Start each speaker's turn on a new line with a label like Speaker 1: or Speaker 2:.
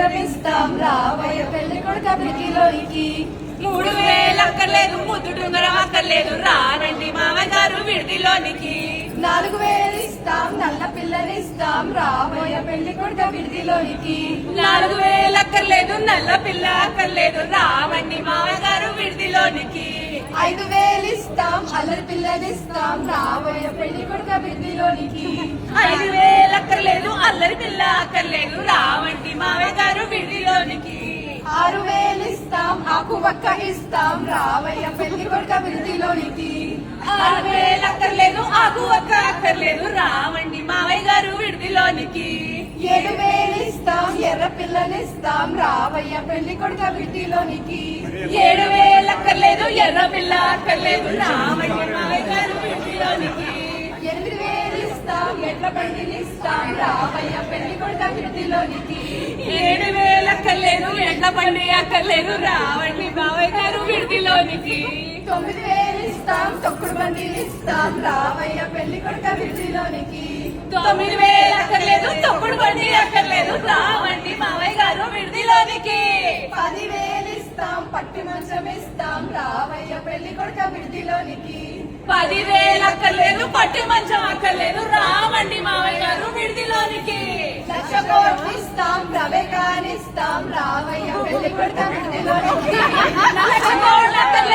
Speaker 1: మంచం ఇస్తాం రావయ్య పెళ్లి కొడుక విడిదిలోనికి
Speaker 2: 3000 అక్కర్లేదు ముద్దుడుంగరం అక్కర్లేదు రానండి మామయ్య గారు విడిదిలోనికి
Speaker 1: 4000 ఇస్తాం నల్ల పిల్లనిస్తాం రావయ్య పెళ్లి కొడుక విడిదిలోనికి
Speaker 2: 4000 అక్కర్లేదు నల్ల పిల్ల అక్కర్లేదు రావండి మామయ్య గారు విడిదిలోనికి
Speaker 1: 5000 ఇస్తాం అల్లరి పిల్లనిస్తాం రావయ్య పెళ్లి కొడుక విడిదిలోనికి
Speaker 2: 5000 అక్కర్లేదు అల్లరి పిల్ల అక్కర్లేదు రావండి మామయ్య గారు విడిదిలోనికి
Speaker 1: 6000 ఇస్తాం ఆకు వక్క ఇస్తాం రావయ్య పెళ్లి కొడుక విడిదిలోనికి
Speaker 2: 6000 అక్కర్లేదు ఆకు ఒక్క అక్కర్లేదు రావండి మామయ్య గారు విడిదిలోనికి
Speaker 1: 7000 ఇస్తాం ఎర్ర పిల్లనిస్తాం రావయ్య పెళ్లి కొడుక విడిదిలోనికి
Speaker 2: 7000 అక్కర్లేదు ఎర్ర పిల్ల అక్కర్లేదు రావండి మామయ్య గారు విడిదిలోనికి
Speaker 1: 8000 ఇస్తాం ఎడ్ల బండినిస్తాం రావయ్య పెళ్లి కొడుక విడిదిలోనికి
Speaker 2: 7000 అక్కర్లేదు ఎండ బండి అక్కర్లేదు రావండి మామయ్య గారు విడిదిలోనికి
Speaker 1: 9000 ఇస్తాం తొక్కుడు బండినిస్తాం రావయ్య పెళ్లి కొడుక విడిదిలోనికి
Speaker 2: 9000 అక్కర్లేదు తప్పుడు బండి అక్కర్లేదు రావండి మామయ్య గారు విడిదిలోనికి
Speaker 1: 10,000 ఇస్తాం పట్టి మంచం ఇస్తాం రావయ్య పెళ్లి కొడుక విడిదిలోనికి
Speaker 2: 10,000 అక్కర్లేదు పట్టి మంచం అక్కర్లేదు రావండి మామయ్య గారు విడిదిలోనికి
Speaker 1: 1,00,000 కోట్లు ఇస్తాం రవే కానిస్తాం రావయ్య పెళ్లి కొడుక విడిదిలోనికి
Speaker 2: 1,00,000 కోట్లు అక్కర్లేదు